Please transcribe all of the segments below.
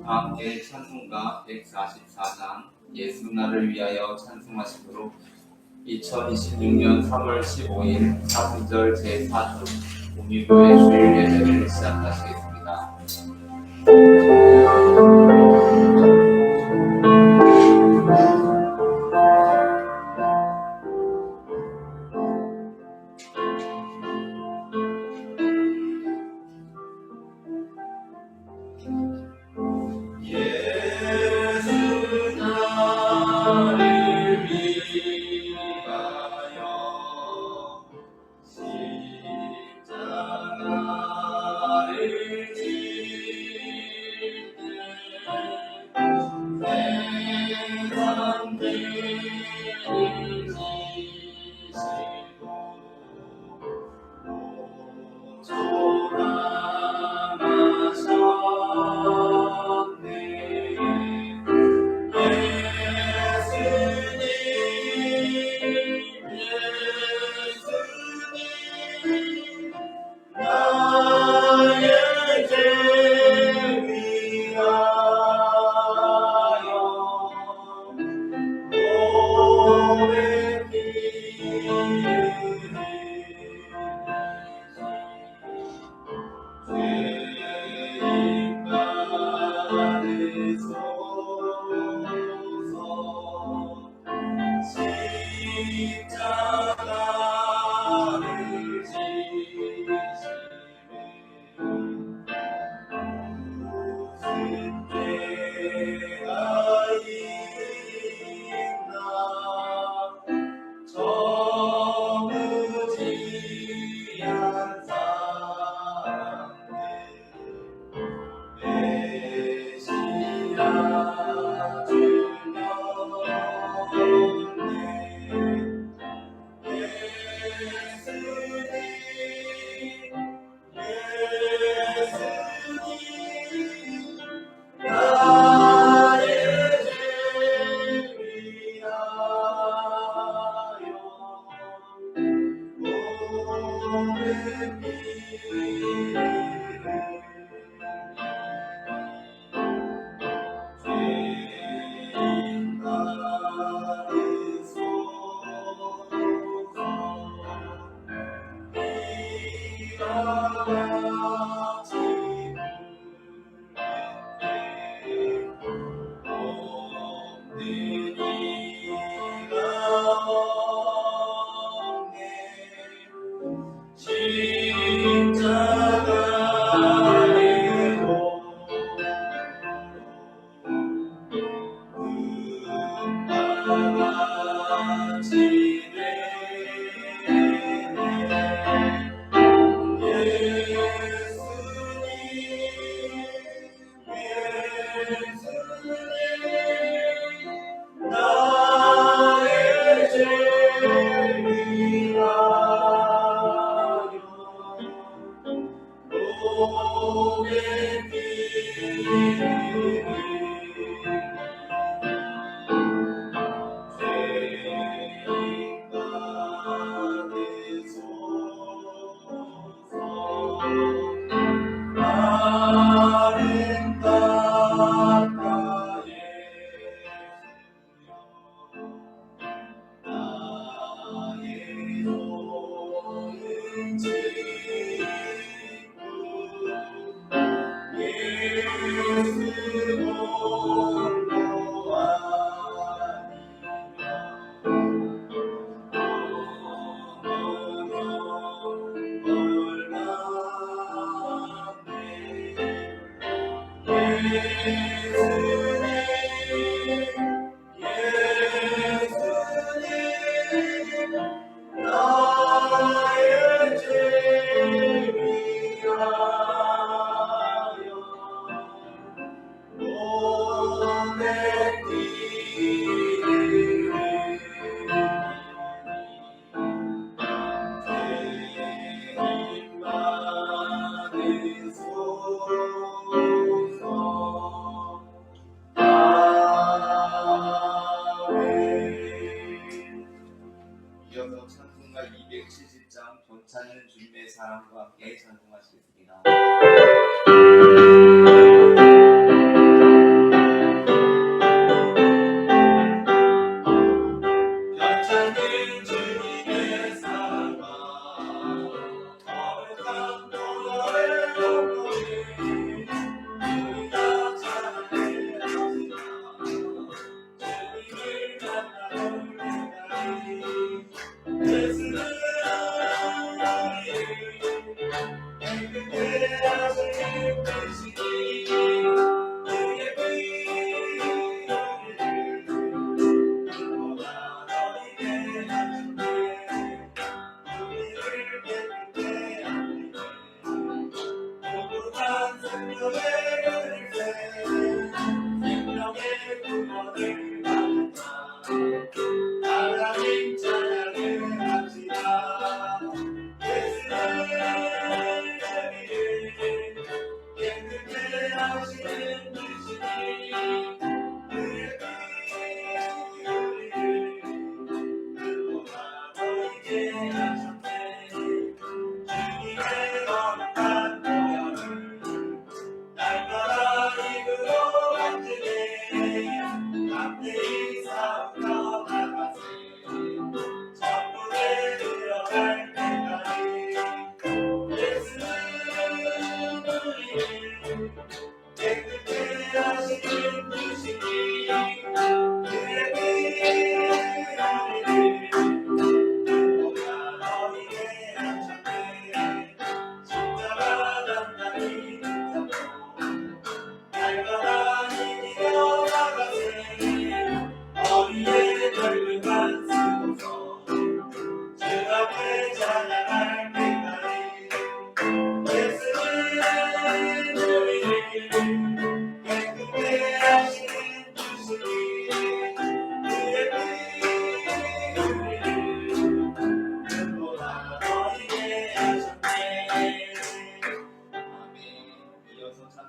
함께 찬송가 144장 예수 나를 위하여 찬송하시므로 2026년 3월 15일 사순절 제4주 공유교회 주일 예배를 시작하시겠습니다. 이어서 찬송가 270장 돈 찾는 주님의 사랑과 함께 찬송하시겠습니다.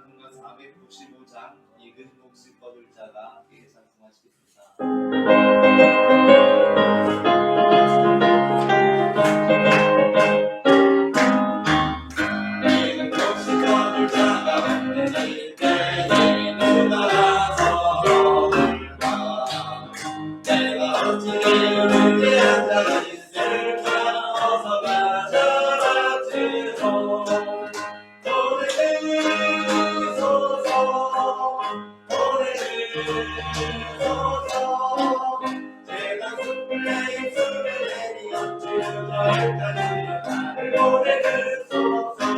찬송가 495장 익은 곡식 거둘 자가 함께 찬송하시겠습니다. 익은 곡식 거둘 자가 없는 이때에 누가 나서 거둘까. 내가 어찌 이렇게 앉아 있을까. 어서 가져라지로 제가 숯불에 입술을 내리어 주저까지 나를 보내주소서.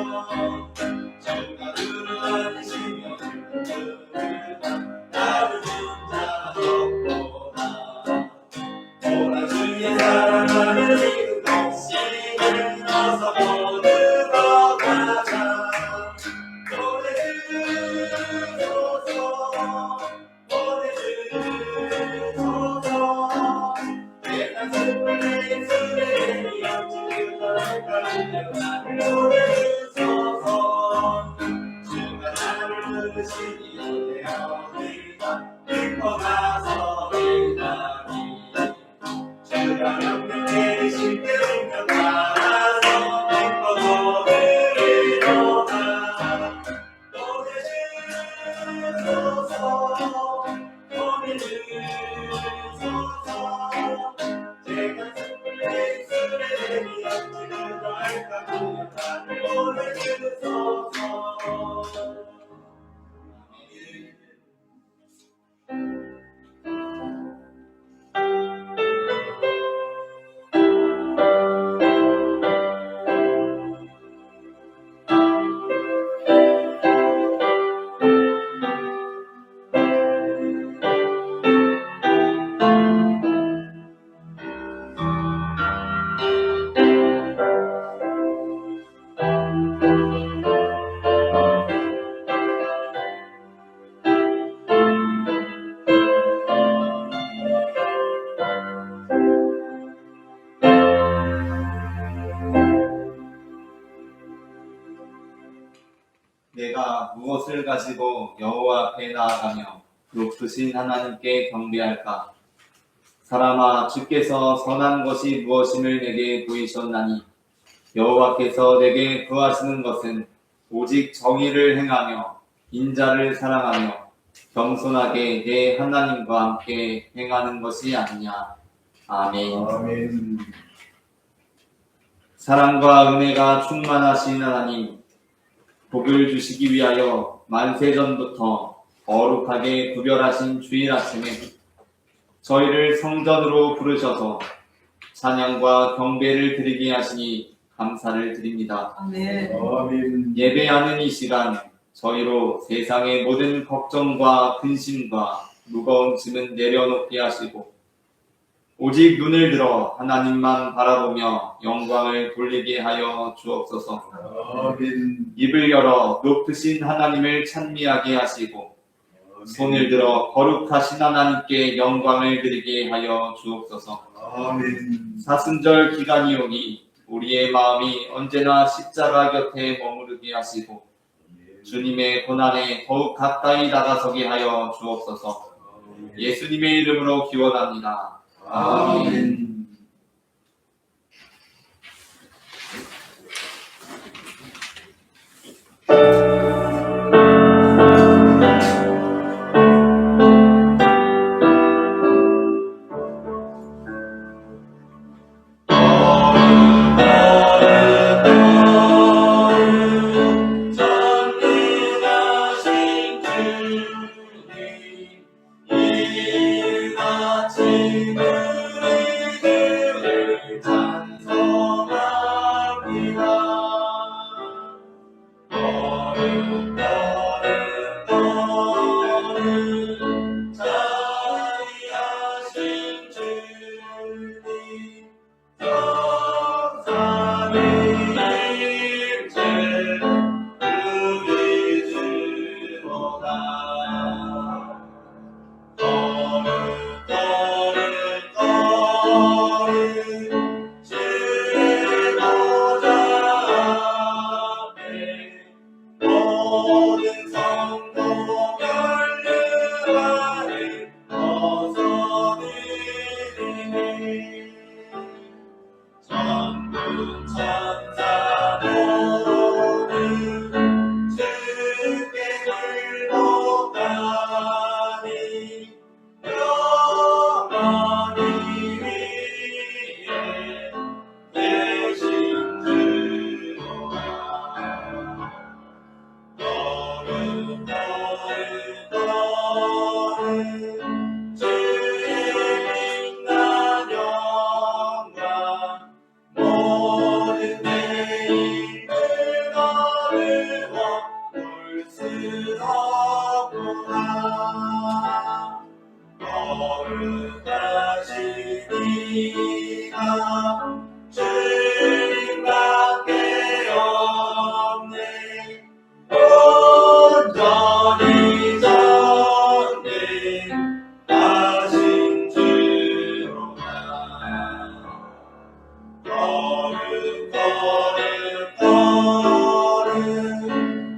주가 두루하시며 나를 혼자 없구나. 오라 주의 사랑하는 이그 곡식을 어서 보느러 가자. 내가 무엇을 가지고 여호와 앞에 나아가며 높으신 하나님께 경배할까? 사람아, 주께서 선한 것이 무엇임을 내게 보이셨나니 여호와께서 내게 구하시는 것은 오직 정의를 행하며 인자를 사랑하며 겸손하게 내 하나님과 함께 행하는 것이 아니냐. 아멘. 아멘. 사랑과 은혜가 충만하신 하나님, 복을 주시기 위하여 만세전부터 거룩하게 구별하신 주일 아침에 저희를 성전으로 부르셔서 찬양과 경배를 드리게 하시니 감사를 드립니다. 아멘. 아멘. 예배하는 이 시간 저희로 세상의 모든 걱정과 근심과 무거운 짐은 내려놓게 하시고 오직 눈을 들어 하나님만 바라보며 영광을 돌리게 하여 주옵소서. 아멘. 입을 열어 높으신 하나님을 찬미하게 하시고 손을 들어 거룩하신 하나님께 영광을 드리게 하여 주옵소서. 아멘. 사순절 기간이 오니 우리의 마음이 언제나 십자가 곁에 머무르게 하시고 주님의 고난에 더욱 가까이 다가서게 하여 주옵소서. 예수님의 이름으로 기원합니다. 아멘. 모든 성 영도 연류하는 어선이니 전군 천사 모두 주께 굴복하니 영원히 위에 계신 주로라. 너는 주의 빛난 영광 모든 내일을 거두어 볼 수 없구나. 거룩하신 이가 주님밖에 없네. 온전히 전능하신 주로다. 거룩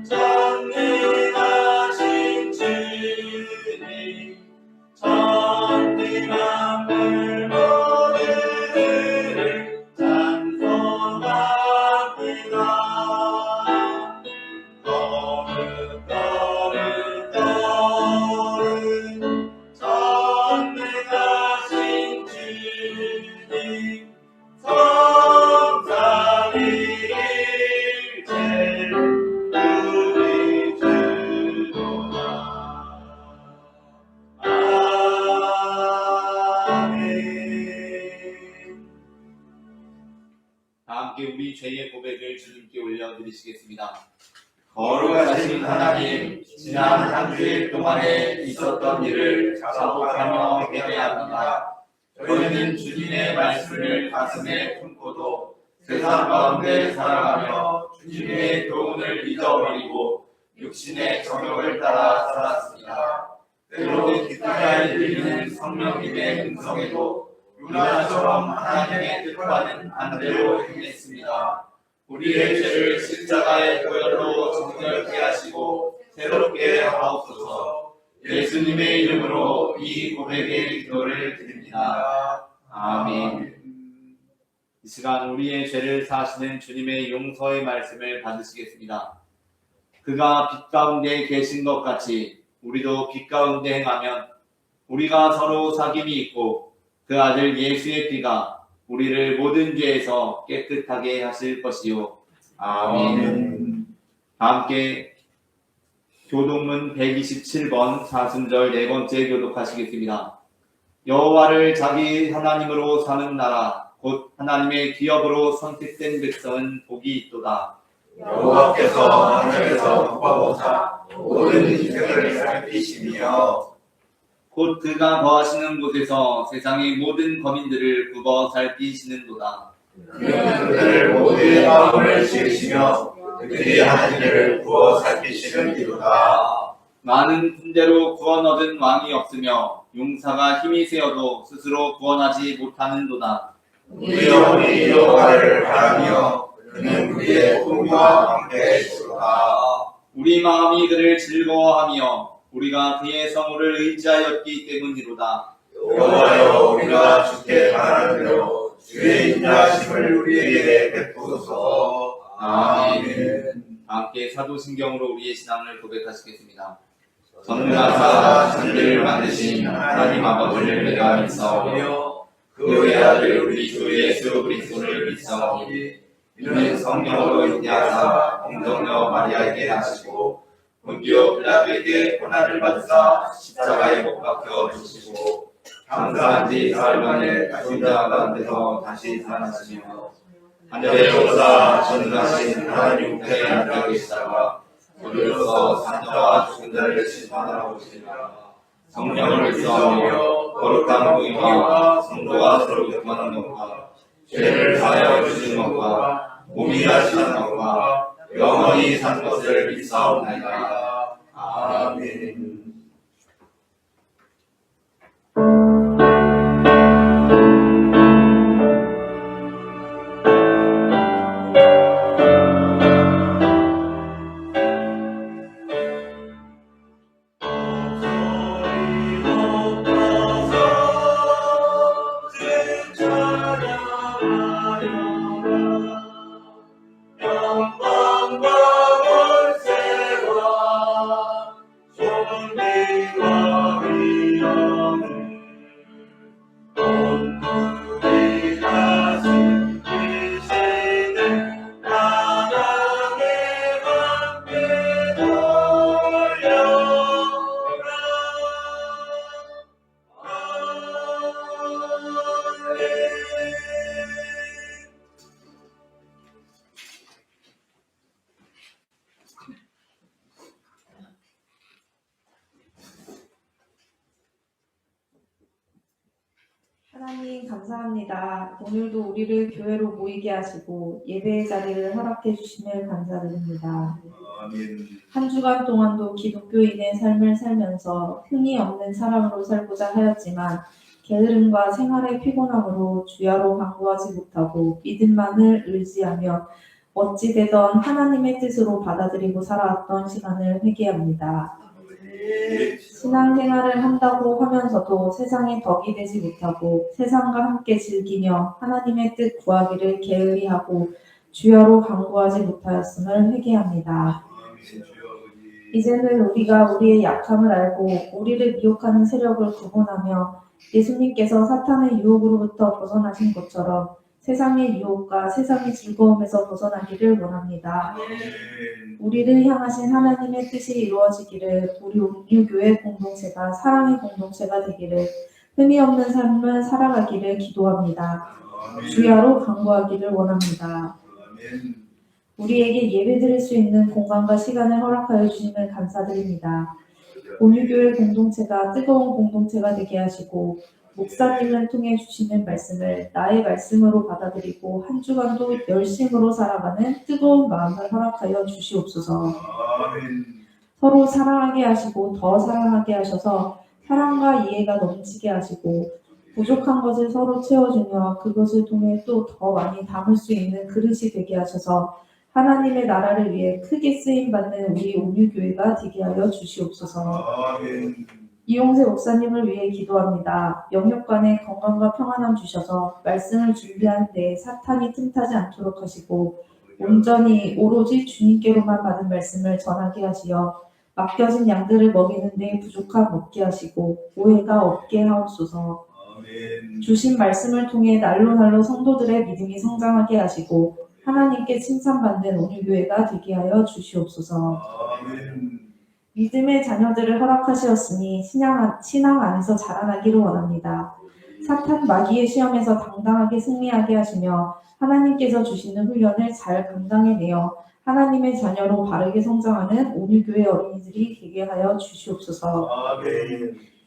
전능하신 주님 전능한 물 모두를 찬송합니다. 거룩 전능하신 주님 성삼위일체 우리 주로다. 아멘. 다 함께 우리 죄의 고백을 주님께 올려드리시겠습니다. 거룩하신 하나님, 지난 한 주일 동안에 있었던 일을 자복하며 회개합니다. 저희는 주님의 말씀을 가슴에 품고도 세상 가운데 살아가며 주님의 교훈을 잊어버리고 육신의 정욕을 따라 살았습니다. 때로 귓가에 들리는 성령님의 음성에도 유다처럼 하나님의 뜻과는 반대로 행했습니다. 우리의 죄를 십자가의 보혈로 정결케 하시고 새롭게 하옵소서. 예수님의 이름으로 이 고백의 기도를 드립니다. 아멘. 이 시간 우리의 죄를 사하시는 주님의 용서의 말씀을 받으시겠습니다. 그가 빛 가운데 계신 것 같이 우리도 빛 가운데 행하면 우리가 서로 사귐이 있고 그 아들 예수의 피가 우리를 모든 죄에서 깨끗하게 하실 것이요. 아멘. 함께 교독문 127번 사순절 네 번째 교독하시겠습니다. 여호와를 자기 하나님으로 사는 나라 곧 하나님의 기업으로 선택된 백성은 복이 있도다. 여호와께서 하늘에서 높아보사 모든 인생을 살피시며 곧 그가 거하시는 곳에서 세상의 모든 거민들을 굽어 살피시는도다. 그는 그들 모두의 마음을 지으시며 그들이 하는 일을 구워 살피시는 이로다. 많은 군대로 구원 얻은 왕이 없으며 용사가 힘이 세어도 스스로 구원하지 못하는도다. 우리 영혼이 여호와를 바라며 그는 우리의 꿈과 함께했도다. 우리 마음이 그를 즐거워하며 우리가 그의 성호를 의지하였기 때문이로다. 여호와여, 우리가 주께 바라는 대로 주의 인자하심을 우리에게 베푸소서. 아멘. 함께 사도신경으로 우리의 신앙을 고백하시겠습니다. 전능하사 천지를 만드신 하나님 아버지를 내가 믿사오며 그의 아들 우리 주 예수 그리스도를 믿사오니 이는 성령으로 인도하사 공정녀 마리아에게 나시고 본디오 빌라도에게 고난을 받으사 십자가에 못 박혀 죽으시고 장사한 지 사흘 만에 죽은 자 가운데서 다시 살아나시며 하늘에 오사 전능하신 하나님 우편에 앉아 계시다가 우리로서 산자와 죽은 자를 심판하러 오시리라. 성령을 믿사오며 거룩한 부임과 성도가 서로 교통하는 것과 죄를 사하여 주시는 것과 몸이 하시는 것과 영원히 산 것을 믿사옵나이다. 아멘. 존귀와 위엄을 온전히 가진 이 세대 하나님의 함께 돌려라. 하나님 감사합니다. 오늘도 우리를 교회로 모이게 하시고 예배의 자리를 허락해 주심을 감사드립니다. 아멘. 한 주간 동안도 기독교인의 삶을 살면서 흥이 없는 사람으로 살고자 하였지만 게으름과 생활의 피곤함으로 주야로 간구하지 못하고 믿음만을 의지하며 어찌되던 하나님의 뜻으로 받아들이고 살아왔던 시간을 회개합니다. 신앙생활을 한다고 하면서도 세상에 덕이 되지 못하고 세상과 함께 즐기며 하나님의 뜻 구하기를 게을리 하고 주여로 간구하지 못하였음을 회개합니다. 이제는 우리가 우리의 약함을 알고 우리를 미혹하는 세력을 구분하며 예수님께서 사탄의 유혹으로부터 벗어나신 것처럼 세상의 유혹과 세상의 즐거움에서 벗어나기를 원합니다. 우리를 향하신 하나님의 뜻이 이루어지기를 우리 온유교회 공동체가 사랑의 공동체가 되기를 흠이 없는 삶을 살아가기를 기도합니다. 주야로 간구하기를 원합니다. 우리에게 예배드릴 수 있는 공간과 시간을 허락하여 주심을 감사드립니다. 온유교회 공동체가 뜨거운 공동체가 되게 하시고 목사님을 통해 주시는 말씀을 나의 말씀으로 받아들이고 한 주간도 열심으로 살아가는 뜨거운 마음을 허락하여 주시옵소서. 서로 사랑하게 하시고 더 사랑하게 하셔서 사랑과 이해가 넘치게 하시고 부족한 것을 서로 채워주며 그것을 통해 또 더 많이 담을 수 있는 그릇이 되게 하셔서 하나님의 나라를 위해 크게 쓰임받는 우리 온유교회가 되게 하여 주시옵소서. 이용세 목사님을 위해 기도합니다. 영육간에 건강과 평안함 주셔서 말씀을 준비한 때 사탄이 틈타지 않도록 하시고 온전히 오로지 주님께로만 받은 말씀을 전하게 하시어 맡겨진 양들을 먹이는 데 부족함 없게 하시고 오해가 없게 하옵소서. 주신 말씀을 통해 날로 성도들의 믿음이 성장하게 하시고 하나님께 칭찬받는 온유교회가 되게 하여 주시옵소서. 믿음의 자녀들을 허락하시었으니 신앙 안에서 자라나기를 원합니다. 사탄 마귀의 시험에서 당당하게 승리하게 하시며 하나님께서 주시는 훈련을 잘 감당해내어 하나님의 자녀로 바르게 성장하는 온유교회 어린이들이 되게 하여 주시옵소서.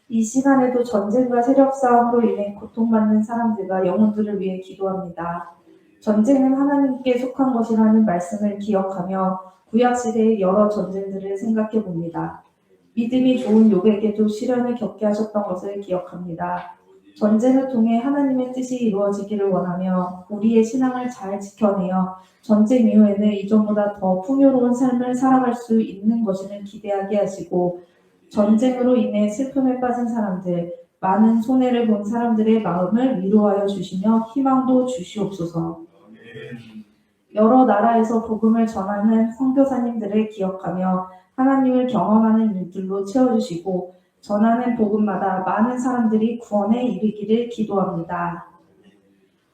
이 시간에도 전쟁과 세력 싸움으로 인해 고통받는 사람들과 영혼들을 위해 기도합니다. 전쟁은 하나님께 속한 것이라는 말씀을 기억하며 구약시대의 여러 전쟁들을 생각해 봅니다. 믿음이 좋은 욥에게도 시련을 겪게 하셨던 것을 기억합니다. 전쟁을 통해 하나님의 뜻이 이루어지기를 원하며 우리의 신앙을 잘 지켜내어 전쟁 이후에는 이전보다 더 풍요로운 삶을 살아갈 수 있는 것을 기대하게 하시고 전쟁으로 인해 슬픔에 빠진 사람들, 많은 손해를 본 사람들의 마음을 위로하여 주시며 희망도 주시옵소서. 여러 나라에서 복음을 전하는 선교사님들을 기억하며 하나님을 경험하는 일들로 채워주시고 전하는 복음마다 많은 사람들이 구원에 이르기를 기도합니다.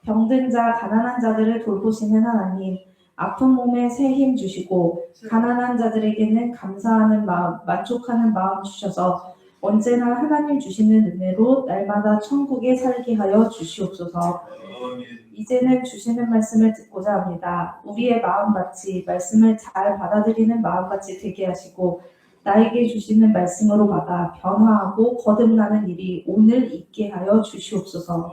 병든 자, 가난한 자들을 돌보시는 하나님, 아픈 몸에 새 힘 주시고 가난한 자들에게는 감사하는 마음, 만족하는 마음 주셔서 언제나 하나님 주시는 은혜로 날마다 천국에 살게 하여 주시옵소서. 이제는 주시는 말씀을 듣고자 합니다. 우리의 마음같이 말씀을 잘 받아들이는 마음같이 되게 하시고 나에게 주시는 말씀으로 받아 변화하고 거듭나는 일이 오늘 있게 하여 주시옵소서.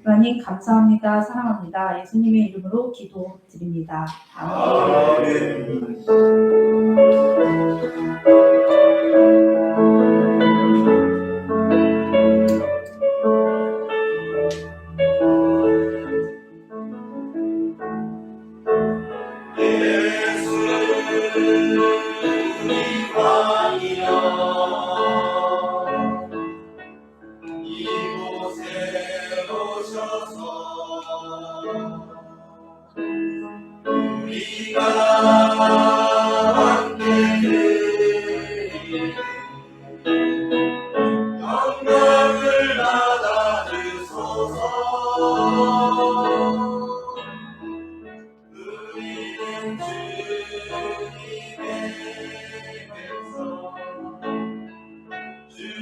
하나님 감사합니다. 사랑합니다. 예수님의 이름으로 기도드립니다. 아멘.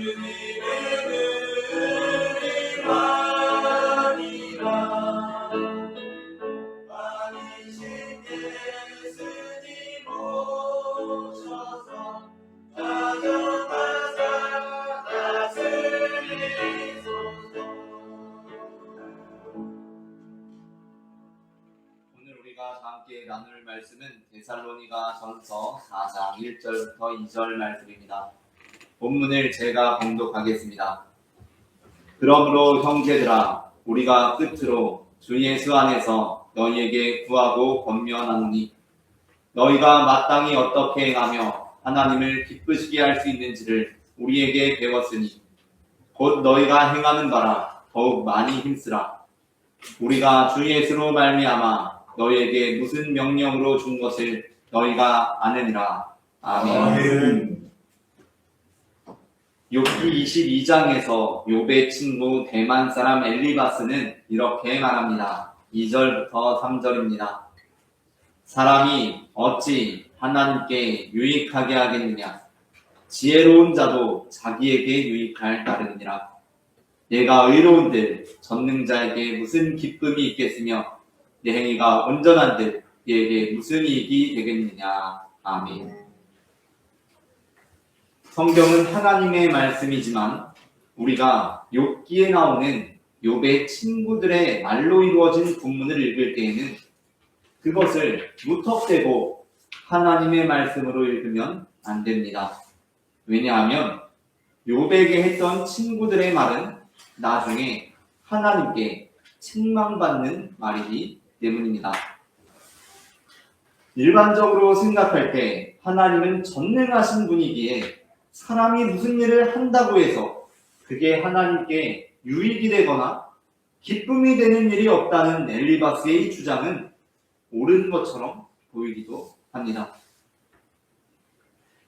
주님의 은혜를 아니라 아니신 예수님 오셔서 찾아가사 다스리소서. 오늘 우리가 함께 나눌 말씀은 데살로니가 전서 4장 1절부터 2절 말씀입니다. 본문을 제가 봉독하겠습니다. 그러므로 형제들아, 우리가 끝으로 주 예수 안에서 너희에게 구하고 권면하노니 너희가 마땅히 어떻게 행하며 하나님을 기쁘시게 할 수 있는지를 우리에게 배웠으니 곧 너희가 행하는 바라 더욱 많이 힘쓰라. 우리가 주 예수로 말미암아 너희에게 무슨 명령으로 준 것을 너희가 아느니라. 아멘. 욥기 22장에서 욥의 친구 대만 사람 엘리바스는 이렇게 말합니다. 2절부터 3절입니다. 사람이 어찌 하나님께 유익하게 하겠느냐? 지혜로운 자도 자기에게 유익할 따름이니라. 내가 의로운들 전능자에게 무슨 기쁨이 있겠으며 내 행위가 온전한들 그에게 무슨 이익이 되겠느냐. 아멘. 성경은 하나님의 말씀이지만 우리가 욥기에 나오는 욥의 친구들의 말로 이루어진 본문을 읽을 때에는 그것을 무턱대고 하나님의 말씀으로 읽으면 안 됩니다. 왜냐하면 욥에게 했던 친구들의 말은 나중에 하나님께 책망받는 말이기 때문입니다. 일반적으로 생각할 때 하나님은 전능하신 분이기에 사람이 무슨 일을 한다고 해서 그게 하나님께 유익이 되거나 기쁨이 되는 일이 없다는 엘리바스의 주장은 옳은 것처럼 보이기도 합니다.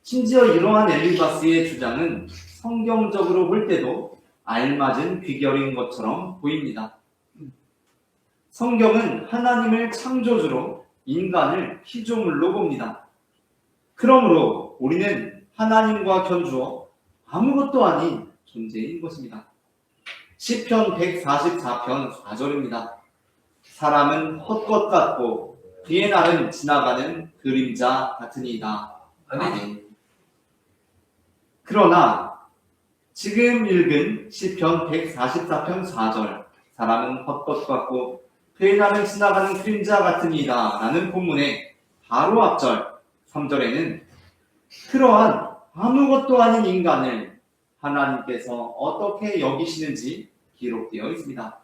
심지어 이러한 엘리바스의 주장은 성경적으로 볼 때도 알맞은 귀결인 것처럼 보입니다. 성경은 하나님을 창조주로 인간을 피조물로 봅니다. 그러므로 우리는 하나님과 견주어 아무것도 아닌 존재인 것입니다. 시편 144편 4절입니다. 사람은 헛것 같고 그의 날은 지나가는 그림자 같으니이다. 아멘. 그러나 지금 읽은 시편 144편 4절 사람은 헛것 같고 그의 날은 지나가는 그림자 같으니이다 라는 본문의 바로 앞절 3절에는 그러한 아무것도 아닌 인간을 하나님께서 어떻게 여기시는지 기록되어 있습니다.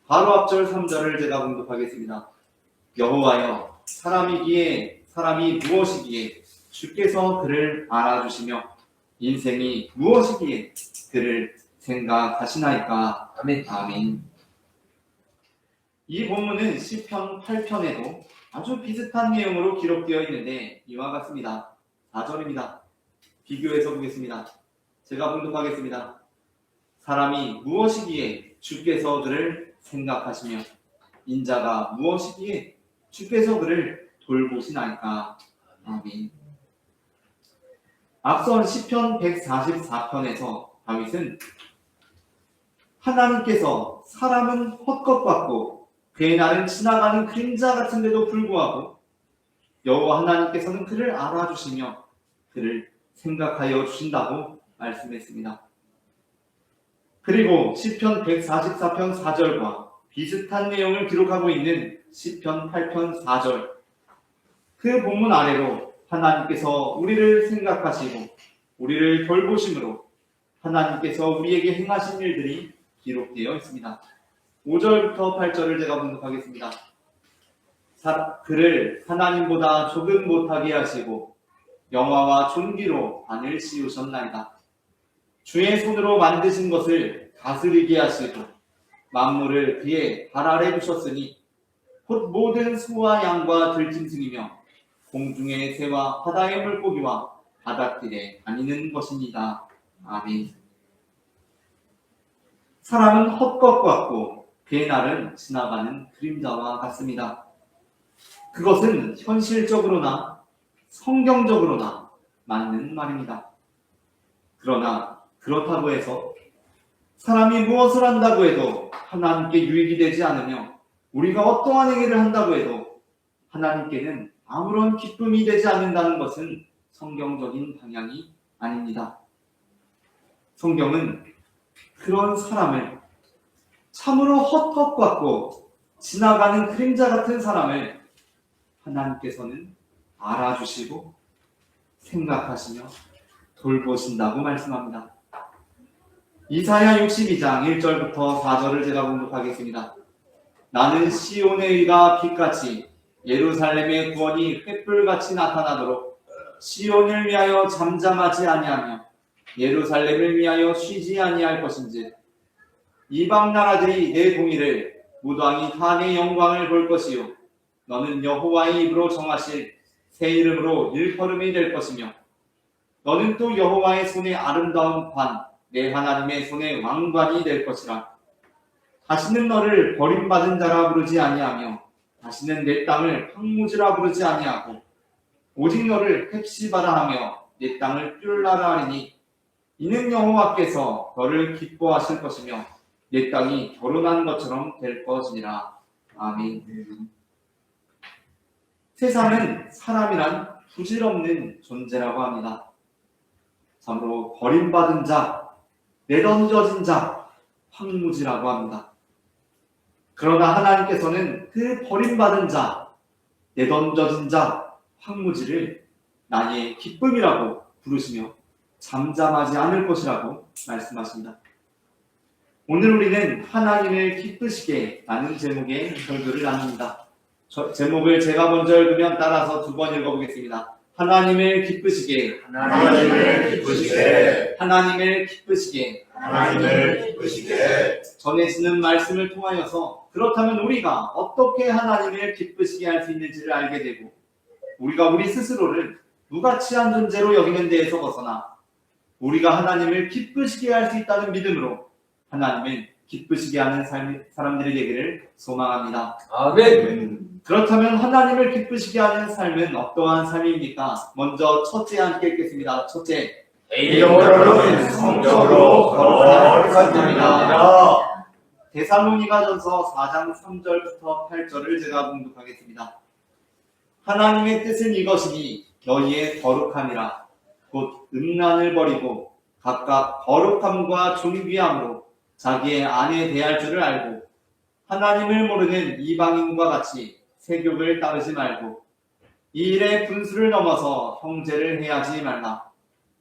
바로 앞절 3절을 제가 봉독하겠습니다. 여호와여, 사람이 무엇이기에 주께서 그를 알아주시며 인생이 무엇이기에 그를 생각하시나이까. 아멘. 이 본문은 시편 8편에도 아주 비슷한 내용으로 기록되어 있는데 이와 같습니다. 4절입니다. 비교해서 보겠습니다. 제가 봉독하겠습니다. 사람이 무엇이기에 주께서 그를 생각하시며 인자가 무엇이기에 주께서 그를 돌보시나이까. 아멘. 앞선 시편 144편에서 다윗은 하나님께서 사람은 헛것 같고 그의 날은 지나가는 그림자 같은데도 불구하고 여호와 하나님께서는 그를 알아주시며 그를 생각하여 주신다고 말씀했습니다. 그리고 시편 144편 4절과 비슷한 내용을 기록하고 있는 시편 8편 4절, 그 본문 아래로 하나님께서 우리를 생각하시고 우리를 돌보심으로 하나님께서 우리에게 행하신 일들이 기록되어 있습니다. 5절부터 8절을 제가 봉독하겠습니다. 그를 하나님보다 조금 못하게 하시고 영화와 존귀로 반을 씌우셨나이다. 주의 손으로 만드신 것을 다스리게 하시고 만물을 그의 발 아래 두셨으니 곧 모든 소와 양과 들짐승이며 공중의 새와 바다의 물고기와 바닷길에 다니는 것입니다. 아멘. 사람은 헛것 같고 그의 날은 지나가는 그림자와 같습니다. 그것은 현실적으로나 성경적으로나 맞는 말입니다. 그러나 그렇다고 해서 사람이 무엇을 한다고 해도 하나님께 유익이 되지 않으며 우리가 어떠한 행위를 한다고 해도 하나님께는 아무런 기쁨이 되지 않는다는 것은 성경적인 방향이 아닙니다. 성경은 그런 사람을 참으로 헛헛같고 지나가는 그림자 같은 사람을 하나님께서는 알아주시고 생각하시며 돌보신다고 말씀합니다. 이사야 62장 1절부터 4절을 제가 공독하겠습니다. 나는 시온의 의가 빛같이 예루살렘의 구원이 횃불같이 나타나도록 시온을 위하여 잠잠하지 아니하며 예루살렘을 위하여 쉬지 아니할 것인지 이방 나라들이 내 공의를 무당이 다 내 영광을 볼 것이요 너는 여호와의 입으로 정하실 새 이름으로 일컬음이 될 것이며 너는 또 여호와의 손의 아름다운 관 내 하나님의 손의 왕관이 될 것이라. 다시는 너를 버림받은 자라 부르지 아니하며 다시는 내 땅을 황무지라 부르지 아니하고 오직 너를 헵시바라 하며 내 땅을 뀨라라 하리니 이는 여호와께서 너를 기뻐하실 것이며 내 땅이 결혼한 것처럼 될 것이니라. 아멘. 세상은 사람이란 부질없는 존재라고 합니다. 참으로 버림받은 자, 내던져진 자, 황무지라고 합니다. 그러나 하나님께서는 그 버림받은 자, 내던져진 자, 황무지를 나의 기쁨이라고 부르시며 잠잠하지 않을 것이라고 말씀하십니다. 오늘 우리는 하나님을 기쁘시게 라는 제목의 설교를 나눕니다. 제목을 제가 먼저 읽으면 따라서 두 번 읽어보겠습니다. 하나님을 기쁘시게, 하나님을 기쁘시게, 하나님을 기쁘시게, 하나님을 기쁘시게. 전해지는 말씀을 통하여서 그렇다면 우리가 어떻게 하나님을 기쁘시게 할 수 있는지를 알게 되고 우리가 우리 스스로를 무가치한 존재로 여기는 데에서 벗어나 우리가 하나님을 기쁘시게 할 수 있다는 믿음으로 하나님을 기쁘시게 하는 사람들이 되기를 소망합니다. 아멘. 그렇다면 하나님을 기쁘시게 하는 삶은 어떠한 삶입니까? 먼저 첫째 함께 읽겠습니다. 첫째, 이름으로는 성적으로 거룩한 자입니다. 데살로니가전서 4장 3절부터 8절을 제가 봉독하겠습니다. 하나님의 뜻은 이것이니 너희의 거룩함이라 곧 음란을 버리고 각각 거룩함과 존귀함으로 자기의 아내 대할 줄을 알고 하나님을 모르는 이방인과 같이 세욕을 따르지 말고 이 일의 분수를 넘어서 형제를 해하지 말라.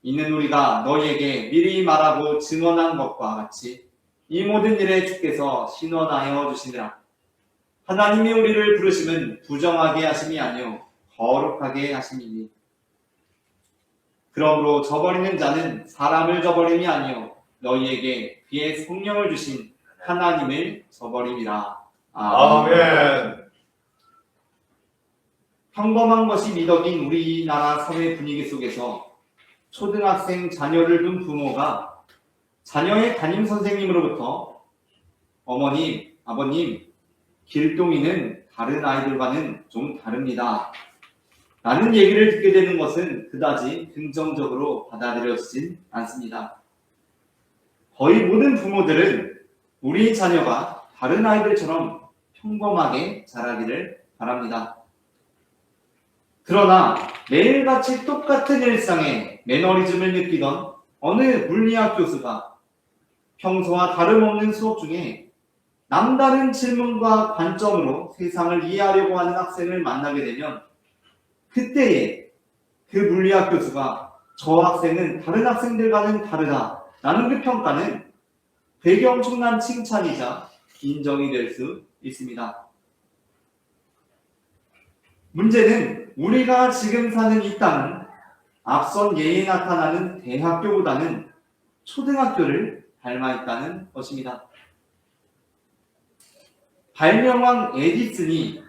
이는 우리가 너희에게 미리 말하고 증언한 것과 같이 이 모든 일에 주께서 신원하여 주시니라. 하나님이 우리를 부르심은 부정하게 하심이 아니요 거룩하게 하심이니 그러므로 저버리는 자는 사람을 저버림이 아니요 너희에게 그의 성령을 주신 하나님을 저버림이라. 아멘. 평범한 것이 미덕인 우리나라 사회 분위기 속에서 초등학생 자녀를 둔 부모가 자녀의 담임선생님으로부터 어머님, 아버님, 길동이는 다른 아이들과는 좀 다릅니다. 라는 얘기를 듣게 되는 것은 그다지 긍정적으로 받아들여지진 않습니다. 거의 모든 부모들은 우리 자녀가 다른 아이들처럼 평범하게 자라기를 바랍니다. 그러나 매일같이 똑같은 일상에 매너리즘을 느끼던 어느 물리학 교수가 평소와 다름없는 수업 중에 남다른 질문과 관점으로 세상을 이해하려고 하는 학생을 만나게 되면 그때에 그 물리학 교수가 저 학생은 다른 학생들과는 다르다라는 그 평가는 되게 엄청난 칭찬이자 인정이 될 수 있습니다. 문제는 우리가 지금 사는 이 땅은 앞선 예에 나타나는 대학교보다는 초등학교를 닮아 있다는 것입니다. 발명왕 에디슨이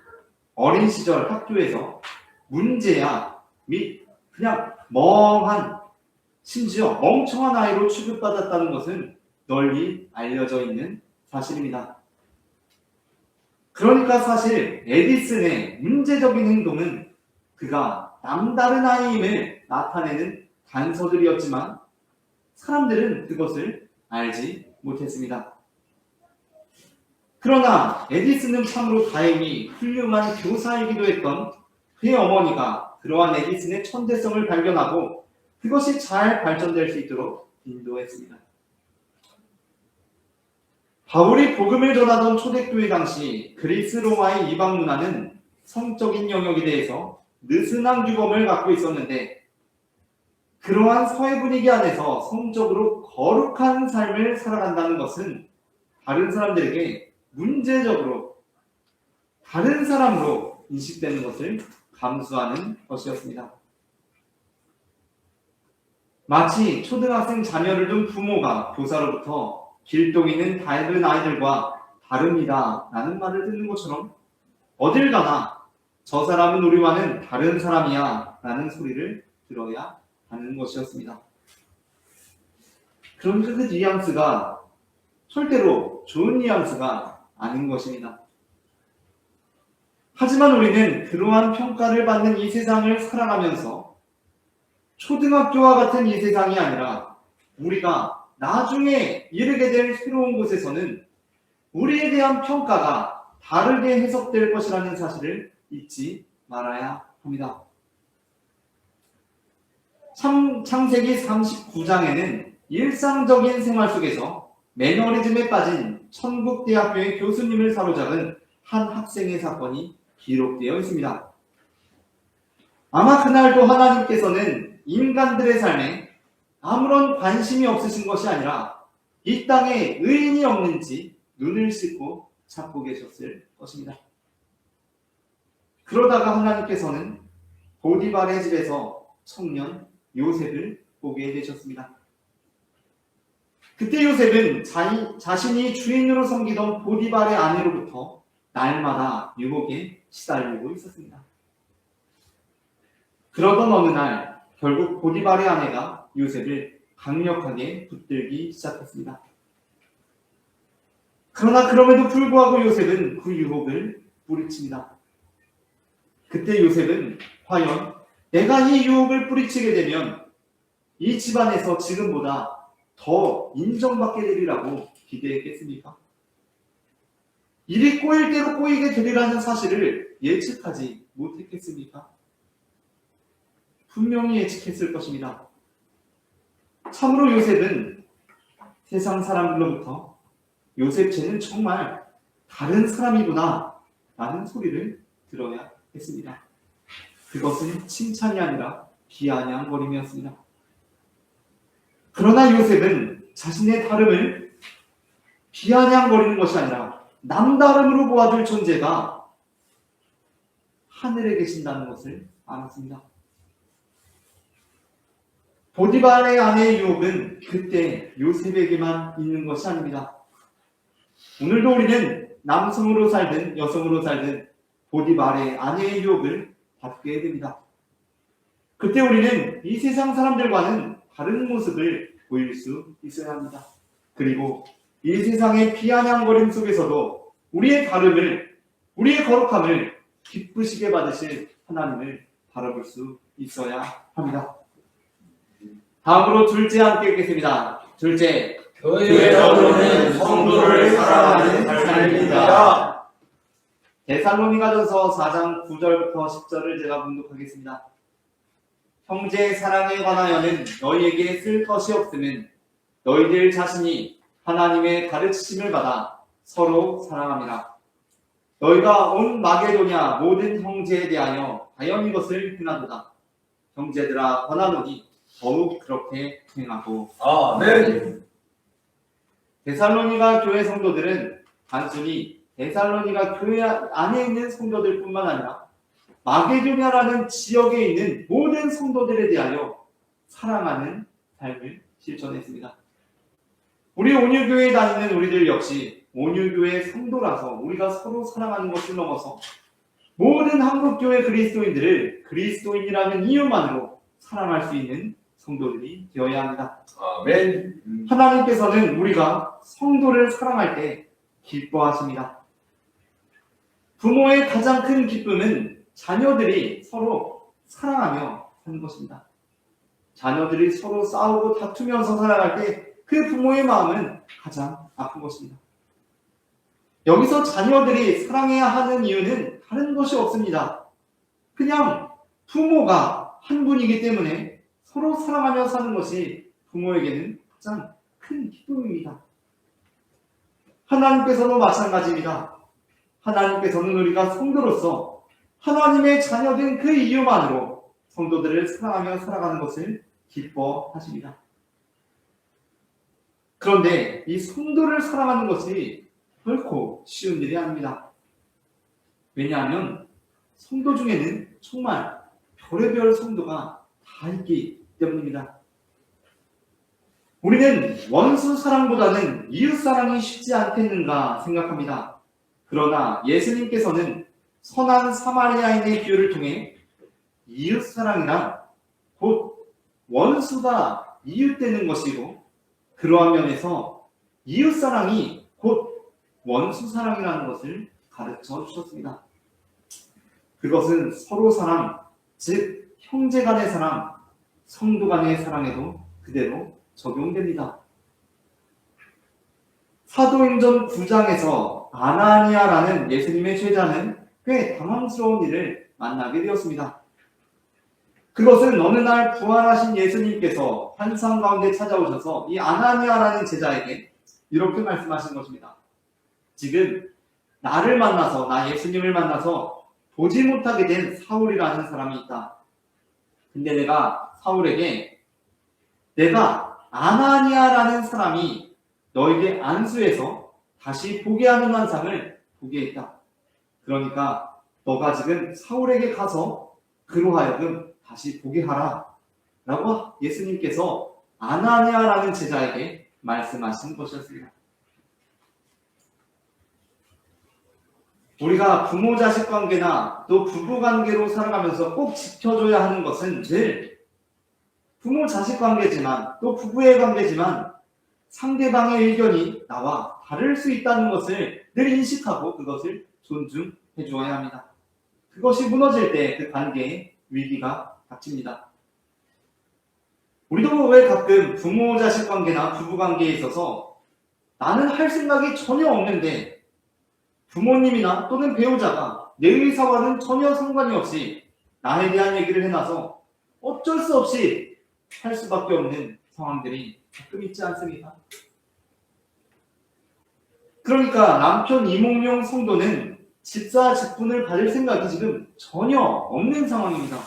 어린 시절 학교에서 문제야 및 그냥 멍한 심지어 멍청한 아이로 취급받았다는 것은 널리 알려져 있는 사실입니다. 그러니까 사실 에디슨의 문제적인 행동은 그가 남다른 아이임을 나타내는 단서들이었지만 사람들은 그것을 알지 못했습니다. 그러나 에디슨은 참으로 다행히 훌륭한 교사이기도 했던 그의 어머니가 그러한 에디슨의 천재성을 발견하고 그것이 잘 발전될 수 있도록 인도했습니다. 바울이 복음을 전하던 초대교회 당시 그리스 로마의 이방 문화는 성적인 영역에 대해서 느슨한 규범을 갖고 있었는데 그러한 사회 분위기 안에서 성적으로 거룩한 삶을 살아간다는 것은 다른 사람들에게 문제적으로 다른 사람으로 인식되는 것을 감수하는 것이었습니다. 마치 초등학생 자녀를 둔 부모가 교사로부터 길동이는 다른 아이들과 다릅니다 라는 말을 듣는 것처럼 어딜 가나 저 사람은 우리와는 다른 사람이야 라는 소리를 들어야 하는 것이었습니다. 그런데 그 뉘앙스가 절대로 좋은 뉘앙스가 아닌 것입니다. 하지만 우리는 그러한 평가를 받는 이 세상을 살아가면서 초등학교와 같은 이 세상이 아니라 우리가 나중에 이르게 될 새로운 곳에서는 우리에 대한 평가가 다르게 해석될 것이라는 사실을 잊지 말아야 합니다. 창세기 39장에는 일상적인 생활 속에서 매너리즘에 빠진 천국대학교의 교수님을 사로잡은 한 학생의 사건이 기록되어 있습니다. 아마 그날도 하나님께서는 인간들의 삶에 아무런 관심이 없으신 것이 아니라 이 땅에 의인이 없는지 눈을 씻고 찾고 계셨을 것입니다. 그러다가 하나님께서는 보디발의 집에서 청년 요셉을 보게 되셨습니다. 그때 요셉은 자신이 주인으로 섬기던 보디발의 아내로부터 날마다 유혹에 시달리고 있었습니다. 그러던 어느 날 결국 보디발의 아내가 요셉을 강력하게 붙들기 시작했습니다. 그러나 그럼에도 불구하고 요셉은 그 유혹을 뿌리칩니다. 그때 요셉은 과연 내가 이 유혹을 뿌리치게 되면 이 집안에서 지금보다 더 인정받게 되리라고 기대했겠습니까? 일이 꼬일 대로 꼬이게 되리라는 사실을 예측하지 못했겠습니까? 분명히 예측했을 것입니다. 참으로 요셉은 세상 사람들로부터 요셉 쟤는 정말 다른 사람이구나 라는 소리를 들어야 했습니다. 그것은 칭찬이 아니라 비아냥거림이었습니다. 그러나 요셉은 자신의 다름을 비아냥거리는 것이 아니라 남다름으로 보아줄 존재가 하늘에 계신다는 것을 알았습니다. 보디발의 아내의 유혹은 그때 요셉에게만 있는 것이 아닙니다. 오늘도 우리는 남성으로 살든 여성으로 살든 보디발의 아내의 유혹을 받게 됩니다. 그때 우리는 이 세상 사람들과는 다른 모습을 보일 수 있어야 합니다. 그리고 이 세상의 비아냥거림 속에서도 우리의 다름을, 우리의 거룩함을 기쁘시게 받으실 하나님을 바라볼 수 있어야 합니다. 다음으로 둘째 함께 읽겠습니다. 둘째, 교회적으로는 성도를 사랑하는 삶입니다. 데살로니가전서 4장 9절부터 10절을 제가 봉독하겠습니다. 형제 사랑에 관하여는 너희에게 쓸 것이 없음은 너희들 자신이 하나님의 가르치심을 받아 서로 사랑함이라. 너희가 온 마게도냐 모든 형제에 대하여 가연 이것을 행하도다. 형제들아 권하노니 더욱 그렇게 행하고. 아멘. 데살로니가 교회 성도들은 단순히 데살로니가 교회 안에 있는 성도들 뿐만 아니라 마게도냐라는 지역에 있는 모든 성도들에 대하여 사랑하는 삶을 실천했습니다. 우리 온유교회에 다니는 우리들 역시 온유교회 성도라서 우리가 서로 사랑하는 것을 넘어서 모든 한국교회 그리스도인들을 그리스도인이라는 이유만으로 사랑할 수 있는 성도들이 되어야 합니다. 아멘. 하나님께서는 우리가 성도를 사랑할 때 기뻐하십니다. 부모의 가장 큰 기쁨은 자녀들이 서로 사랑하며 사는 것입니다. 자녀들이 서로 싸우고 다투면서 살아갈 때 그 부모의 마음은 가장 아픈 것입니다. 여기서 자녀들이 사랑해야 하는 이유는 다른 것이 없습니다. 그냥 부모가 한 분이기 때문에 서로 사랑하며 사는 것이 부모에게는 가장 큰 기쁨입니다. 하나님께서도 마찬가지입니다. 하나님께서는 우리가 성도로서 하나님의 자녀된 그 이유만으로 성도들을 사랑하며 살아가는 것을 기뻐하십니다. 그런데 이 성도를 사랑하는 것이 결코 쉬운 일이 아닙니다. 왜냐하면 성도 중에는 정말 별의별 성도가 다 있기 때문입니다. 우리는 원수 사랑보다는 이웃 사랑이 쉽지 않겠는가 생각합니다. 그러나 예수님께서는 선한 사마리아인의 비유를 통해 이웃 사랑이란 곧 원수가 이웃되는 것이고, 그러한 면에서 이웃 사랑이 곧 원수 사랑이라는 것을 가르쳐 주셨습니다. 그것은 서로 사랑, 즉 형제 간의 사랑, 성도 간의 사랑에도 그대로 적용됩니다. 사도행전 9장에서 아나니아라는 예수님의 제자는 꽤 당황스러운 일을 만나게 되었습니다. 그것은 어느 날 부활하신 예수님께서 환상 가운데 찾아오셔서 이 아나니아라는 제자에게 이렇게 말씀하신 것입니다. 지금 나를 만나서, 나 예수님을 만나서 보지 못하게 된 사울이라는 사람이 있다. 근데 내가 사울에게 내가 아나니아라는 사람이 너에게 안수해서 다시 보게 하는 환상을 보게 했다. 그러니까 너가 지금 사울에게 가서 그로 하여금 다시 보게 하라 라고 예수님께서 아나니아라는 제자에게 말씀하신 것이었습니다. 우리가 부모 자식 관계나 또 부부 관계로 살아가면서 꼭 지켜줘야 하는 것은 늘 부모 자식 관계지만 또 부부의 관계지만 상대방의 의견이 나와 다를 수 있다는 것을 늘 인식하고 그것을 존중해 주어야 합니다. 그것이 무너질 때 그 관계에 위기가 닥칩니다. 우리도 왜 가끔 부모 자식 관계나 부부 관계에 있어서 나는 할 생각이 전혀 없는데 부모님이나 또는 배우자가 내 의사와는 전혀 상관이 없이 나에 대한 얘기를 해놔서 어쩔 수 없이 할 수밖에 없는 상황들이 가끔 있지 않습니까? 그러니까 남편 이몽룡 성도는 집사 직분을 받을 생각이 지금 전혀 없는 상황입니다.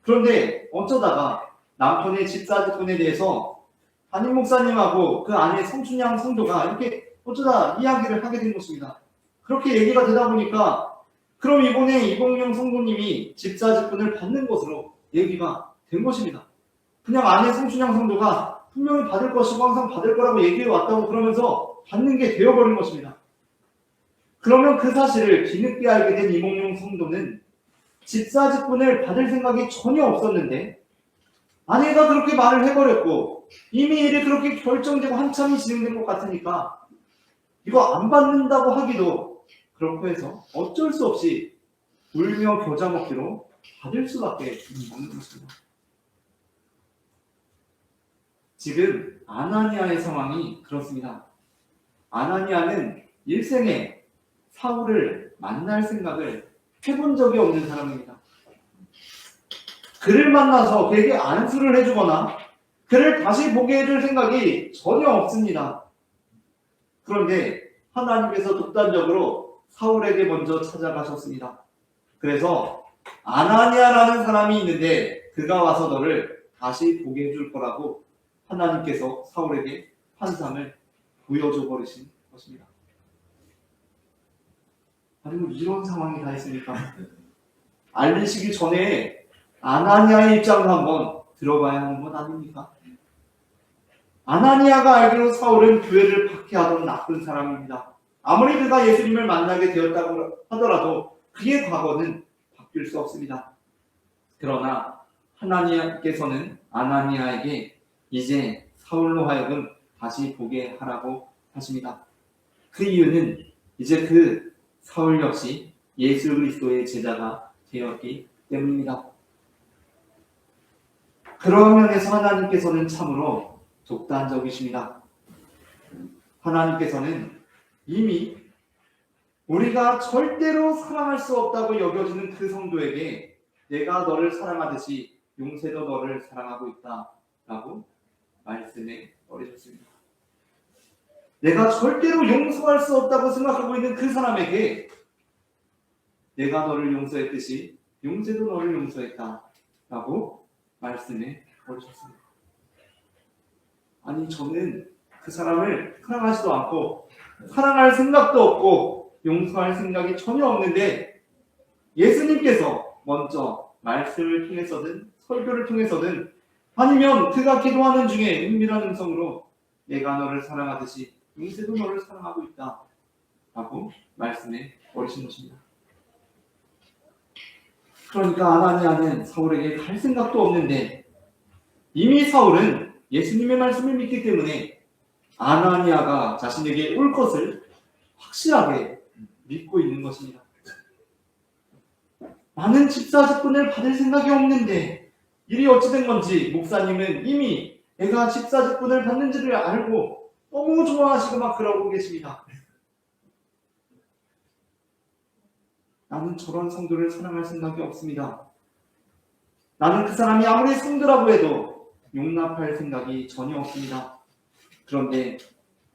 그런데 어쩌다가 남편의 집사 직분에 대해서 담임 목사님하고 그 아내 성춘양 성도가 이렇게 어쩌다 이야기를 하게 된 것입니다. 그렇게 얘기가 되다 보니까 그럼 이번에 이몽룡 성도님이 집사 직분을 받는 것으로 얘기가 된 것입니다. 그냥 아내 성춘양 성도가 분명히 받을 것이고 항상 받을 거라고 얘기해 왔다고 그러면서 받는 게 되어버린 것입니다. 그러면 그 사실을 뒤늦게 알게 된 이몽룡 성도는 집사 직분을 받을 생각이 전혀 없었는데 아내가 그렇게 말을 해버렸고 이미 일이 그렇게 결정되고 한참이 진행된 것 같으니까 이거 안 받는다고 하기도 그렇고 해서 어쩔 수 없이 울며 겨자 먹기로 받을 수밖에 없는 것입니다. 지금 아나니아의 상황이 그렇습니다. 아나니아는 일생에 사울을 만날 생각을 해본 적이 없는 사람입니다. 그를 만나서 그에게 안수를 해주거나 그를 다시 보게 해줄 생각이 전혀 없습니다. 그런데 하나님께서 독단적으로 사울에게 먼저 찾아가셨습니다. 그래서 아나니아라는 사람이 있는데 그가 와서 너를 다시 보게 해줄 거라고 하나님께서 사울에게 환상을 보여줘 버리신 것입니다. 아니 뭐 이런 상황이 다 있습니까? 알리시기 전에 아나니아의 입장도 한번 들어봐야 하는 것 아닙니까? 아나니아가 알기로 사울은 교회를 박해하던 나쁜 사람입니다. 아무리 그가 예수님을 만나게 되었다고 하더라도 그의 과거는 바뀔 수 없습니다. 그러나 하나님께서는 아나니아에게 이제 사울로 하여금 다시 보게 하라고 하십니다. 그 이유는 이제 그 사울 역시 예수 그리스도의 제자가 되었기 때문입니다. 그러한 면에서 하나님께서는 참으로 독단적이십니다. 하나님께서는 이미 우리가 절대로 사랑할 수 없다고 여겨지는 그 성도에게 내가 너를 사랑하듯이 용세도 너를 사랑하고 있다 라고 말씀해 버리셨습니다. 내가 절대로 용서할 수 없다고 생각하고 있는 그 사람에게 내가 너를 용서했듯이 용세도 너를 용서했다 라고 말씀해 버리셨습니다. 아니, 저는 그 사람을 사랑하지도 않고 사랑할 생각도 없고 용서할 생각이 전혀 없는데 예수님께서 먼저 말씀을 통해서든 설교를 통해서든 아니면 그가 기도하는 중에 은밀한 음성으로 내가 너를 사랑하듯이 용세도 너를 사랑하고 있다 라고 말씀해 버리신 것입니다. 그러니까 아나니아는 사울에게 갈 생각도 없는데 이미 사울은 예수님의 말씀을 믿기 때문에 아나니아가 자신에게 올 것을 확실하게 믿고 있는 것입니다. 나는 집사직분을 받을 생각이 없는데 일이 어찌된 건지 목사님은 이미 내가 집사직분을 받는지를 알고 너무 좋아하시고 막 그러고 계십니다. 나는 저런 성도를 사랑할 생각이 없습니다. 나는 그 사람이 아무리 성도라고 해도 용납할 생각이 전혀 없습니다. 그런데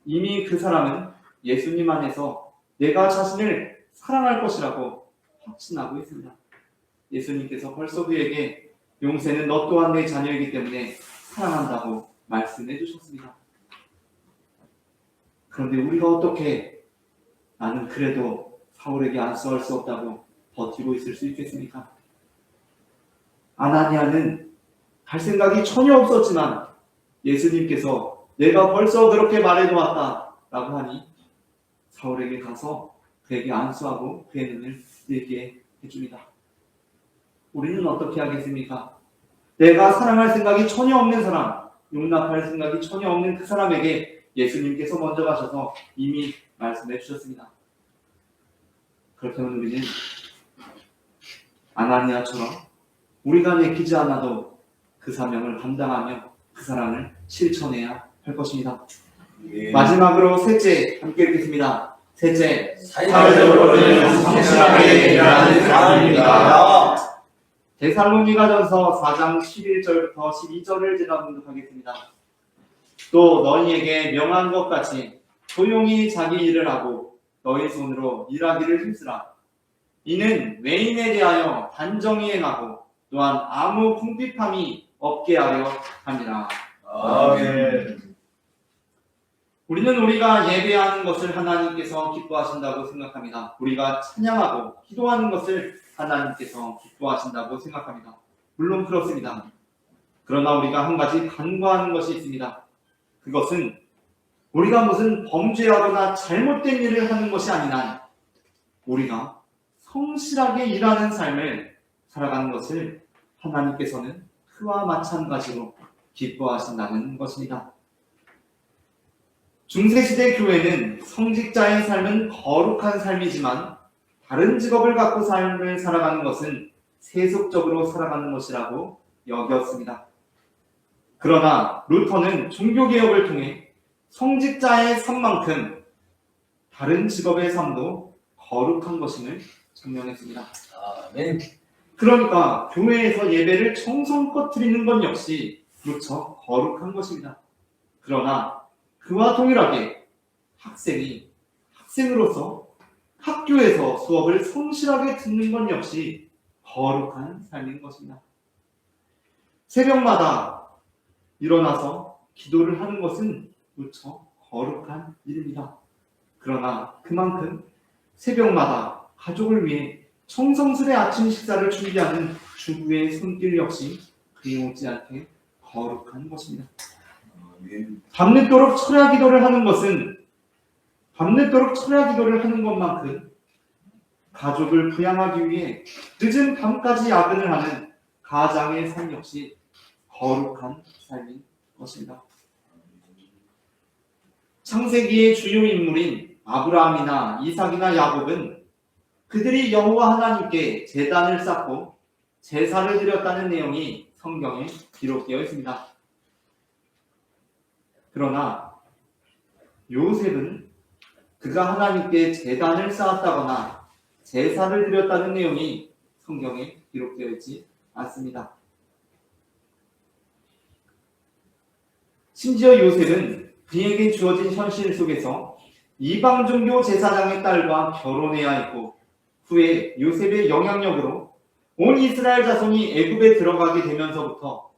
이미 그 사람은 예수님 안에서 내가 자신을 사랑할 것이라고 확신하고 있습니다. 예수님께서 벌써 그에게 용세는 너 또한 내 자녀이기 때문에 사랑한다고 말씀해 주셨습니다. 그런데 우리가 어떻게 나는 그래도 사울에게 안수할 수 없다고 버티고 있을 수 있겠습니까? 아나니아는 갈 생각이 전혀 없었지만 예수님께서 내가 벌써 그렇게 말해놓았다 라고 하니 사울에게 가서 그에게 안수하고 그의 눈을 뜨게 해줍니다. 우리는 어떻게 하겠습니까? 내가 사랑할 생각이 전혀 없는 사람, 용납할 생각이 전혀 없는 그 사람에게 예수님께서 먼저 가셔서 이미 말씀해 주셨습니다. 그렇다면 우리는 아나니아처럼 우리가 내키지 않아도 그 사명을 감당하며 그 사랑을 실천해야 할 것입니다. 마지막으로 셋째 함께 읽겠습니다. 셋째, 사회적으로는 성실하게 일하는 사람입니다. 데살로니가전서 4장 11절부터 12절을 제가 분석하겠습니다. 또 너희에게 명한 것 같이 조용히 자기 일을 하고 너희 손으로 일하기를 힘쓰라. 이는 외인에 대하여 단정히 행하고 또한 아무 궁핍함이 없게 하려 함이라. 아멘. 우리는 우리가 예배하는 것을 하나님께서 기뻐하신다고 생각합니다. 우리가 찬양하고 기도하는 것을 하나님께서 기뻐하신다고 생각합니다. 물론 그렇습니다. 그러나 우리가 한 가지 간과하는 것이 있습니다. 그것은 우리가 무슨 범죄하거나 잘못된 일을 하는 것이 아니라 우리가 성실하게 일하는 삶을 살아가는 것을 하나님께서는 그와 마찬가지로 기뻐하신다는 것입니다. 중세시대 교회는 성직자의 삶은 거룩한 삶이지만 다른 직업을 갖고 삶을 살아가는 것은 세속적으로 살아가는 것이라고 여겼습니다. 그러나 루터는 종교개혁을 통해 성직자의 삶만큼 다른 직업의 삶도 거룩한 것임을 증명했습니다. 아멘. 그러니까 교회에서 예배를 정성껏 드리는 것 역시 무척 거룩한 것입니다. 그러나 그와 동일하게 학생이 학생으로서 학교에서 수업을 성실하게 듣는 것 역시 거룩한 삶인 것입니다. 새벽마다 일어나서 기도를 하는 것은 무척 거룩한 일입니다. 그러나 그만큼 새벽마다 가족을 위해 정성스레 아침 식사를 준비하는 주부의 손길 역시 그리 못지않게 거룩한 것입니다. 밤늦도록 철야 기도를 하는 것만큼 가족을 부양하기 위해 늦은 밤까지 야근을 하는 가장의 삶 역시 거룩한 삶인 것입니다. 창세기의 주요 인물인 아브라함이나 이삭이나 야곱은 그들이 여호와 하나님께 제단을 쌓고 제사를 드렸다는 내용이 성경에 기록되어 있습니다. 그러나 요셉은 그가 하나님께 제단을 쌓았다거나 제사를 드렸다는 내용이 성경에 기록되어 있지 않습니다. 심지어 요셉은 그에게 주어진 현실 속에서 이방 종교 제사장의 딸과 결혼해야 했고, 후에 요셉의 영향력으로 온 이스라엘 자손이 애굽에 들어가게 되면서부터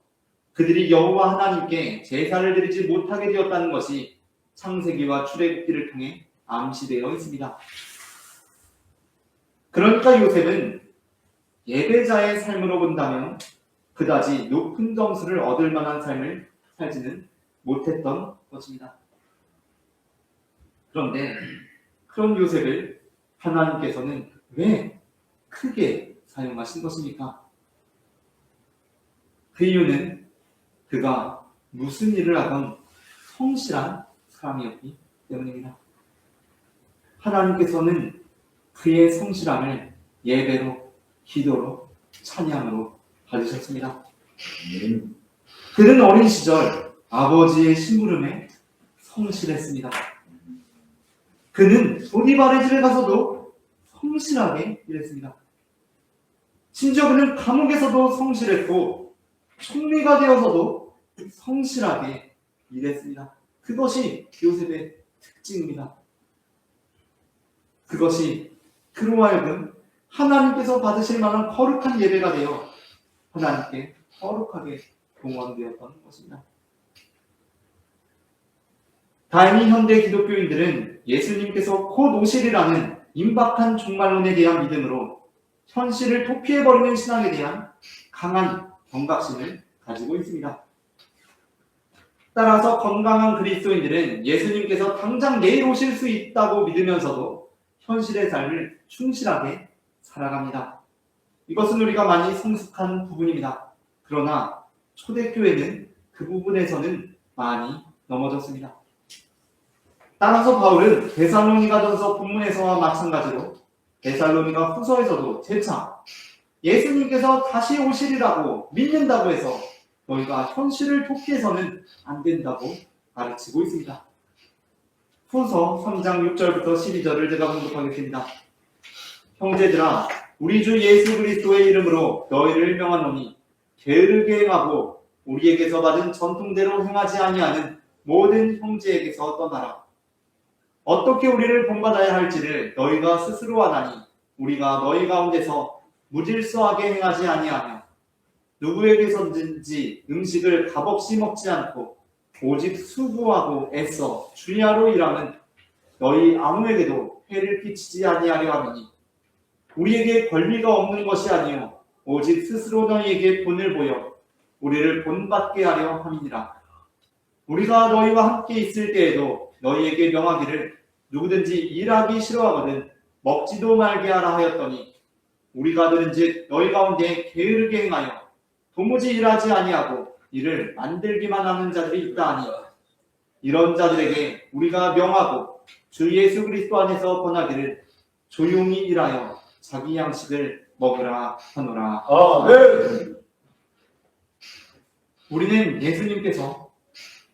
그들이 여호와 하나님께 제사를 드리지 못하게 되었다는 것이 창세기와 출애굽기를 통해 암시되어 있습니다. 그러니까 요셉은 예배자의 삶으로 본다면 그다지 높은 점수를 얻을 만한 삶을 살지는 못했던 것입니다. 그런데 그런 요셉을 하나님께서는 왜 크게 사용하신 것입니까? 그 이유는 그가 무슨 일을 하건 성실한 사람이었기 때문입니다. 하나님께서는 그의 성실함을 예배로, 기도로, 찬양으로 받으셨습니다. 그는 어린 시절 아버지의 심부름에 성실했습니다. 그는 오리바레집에 가서도 성실하게 일했습니다. 심지어 그는 감옥에서도 성실했고 총리가 되어서도 성실하게 일했습니다. 그것이 요셉의 특징입니다. 그것이 그로 하여금 하나님께서 받으실 만한 거룩한 예배가 되어 하나님께 거룩하게 봉헌되었던 것입니다. 다행히 현대 기독교인들은 예수님께서 곧 오시리라는 임박한 종말론에 대한 믿음으로 현실을 도피해버리는 신앙에 대한 강한 경각심을 가지고 있습니다. 따라서 건강한 그리스도인들은 예수님께서 당장 내일 오실 수 있다고 믿으면서도 현실의 삶을 충실하게 살아갑니다. 이것은 우리가 많이 성숙한 부분입니다. 그러나 초대교회는 그 부분에서는 많이 넘어졌습니다. 따라서 바울은 데살로니가전서 본문에서와 마찬가지로 데살로니가 후서에서도 재차 예수님께서 다시 오시리라고 믿는다고 해서 너희가 현실을 도피해서는 안 된다고 가르치고 있습니다. 후서 3장 6절부터 12절을 제가 봉독하겠습니다. 형제들아, 우리 주 예수 그리스도의 이름으로 너희를 명하노니 게으르게 행하고 우리에게서 받은 전통대로 행하지 아니하는 모든 형제에게서 떠나라. 어떻게 우리를 본받아야 할지를 너희가 스스로 아나니 우리가 너희 가운데서 무질서하게 행하지 아니하며 누구에게서든지 음식을 값없이 먹지 않고 오직 수고하고 애써 주야로 일하면 너희 아무에게도 해를 끼치지 아니하려 하느니 우리에게 권리가 없는 것이 아니요 오직 스스로 너희에게 본을 보여 우리를 본받게 하려 함이니라. 우리가 너희와 함께 있을 때에도 너희에게 명하기를 누구든지 일하기 싫어하거든 먹지도 말게 하라 하였더니 우리가 들은즉 너희 가운데 게으르게 행하여 도무지 일하지 아니하고 이를 만들기만 하는 자들이 있다 하니 이런 자들에게 우리가 명하고 주 예수 그리스도 안에서 권하기를 조용히 일하여 자기 양식을 먹으라 하노라. 아멘. 우리는 예수님께서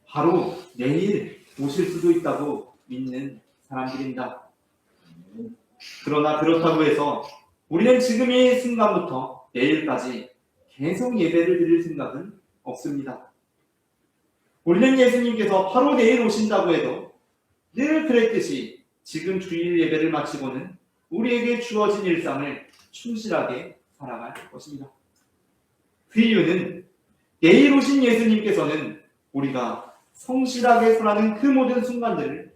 바로 내일 오실 수도 있다고 믿는 사람들입니다. 그러나 그렇다고 해서 우리는 지금 이 순간부터 내일까지 계속 예배를 드릴 생각은 없습니다. 우리는 예수님께서 바로 내일 오신다고 해도 늘 그랬듯이 지금 주일 예배를 마치고는 우리에게 주어진 일상을 충실하게 살아갈 것입니다. 그 이유는 내일 오신 예수님께서는 우리가 성실하게 살아가는 그 모든 순간들을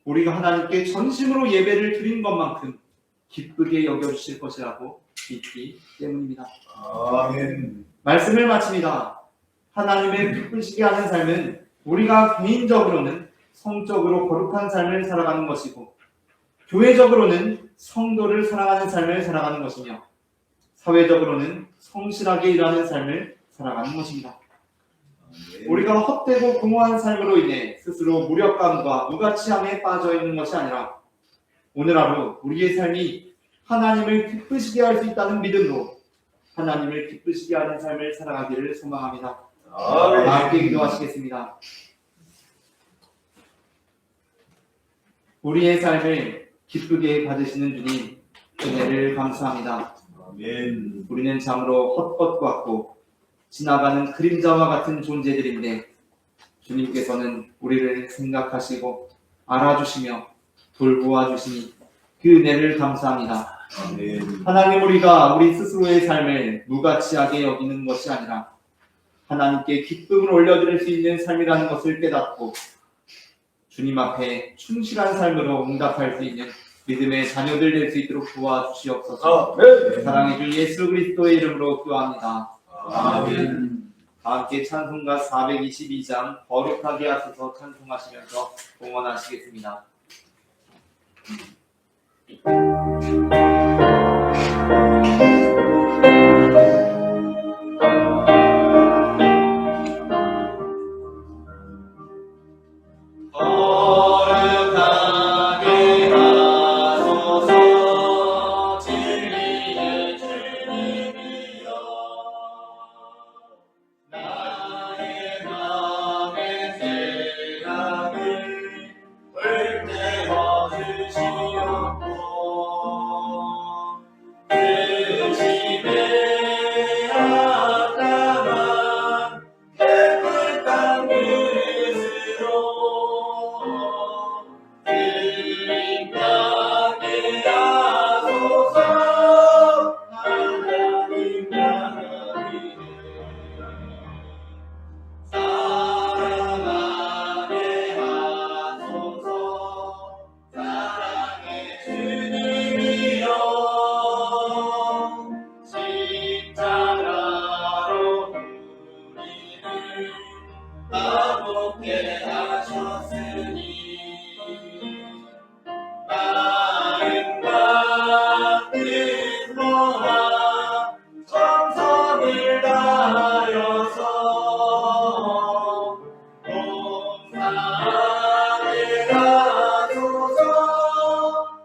우리가 하나님께 전심으로 예배를 드린 것만큼 기쁘게 여겨주실 것이라고 믿기 때문입니다. 아멘. 말씀을 마칩니다. 하나님의 기쁘시게 하는 삶은 우리가 개인적으로는 성적으로 거룩한 삶을 살아가는 것이고 교회적으로는 성도를 사랑하는 삶을 살아가는 것이며 사회적으로는 성실하게 일하는 삶을 살아가는 것입니다. 우리가 헛되고 공허한 삶으로 인해 스스로 무력감과 무가치함에 빠져 있는 것이 아니라 오늘 하루 우리의 삶이 하나님을 기쁘시게 할 수 있다는 믿음으로 하나님을 기쁘시게 하는 삶을 살아가기를 소망합니다. 아멘. 함께 기도하시겠습니다. 우리의 삶을 기쁘게 받으시는 주님, 은혜를 감사합니다. 아멘. 우리는 참으로 헛것 같고 지나가는 그림자와 같은 존재들인데 주님께서는 우리를 생각하시고 알아주시며 돌보아 주시니 그 은혜를 감사합니다. 아멘. 하나님, 우리가 우리 스스로의 삶을 무가치하게 여기는 것이 아니라 하나님께 기쁨을 올려드릴 수 있는 삶이라는 것을 깨닫고 주님 앞에 충실한 삶으로 응답할 수 있는 믿음의 자녀들 될 수 있도록 도와주시옵소서. 아멘. 사랑해 주 예수 그리스도의 이름으로 기도합니다. 아멘. 함께 찬송가 422장 거룩하게 하소서 찬송하시면서 봉헌하시겠습니다. 거룩하게 하소서 진리의 주님이여 나의 맘의 죄악을 불태워 주시옵고 그 집에 아까만 깨끗한 그릇으로 드림하게 하소서 하나님 나라를 사랑하게 하소서 사랑의 주님이여 십자가로 우리를 화목케 하셨으니 마음과 뜻모아 정성을 다하여서 봉사하게 하소서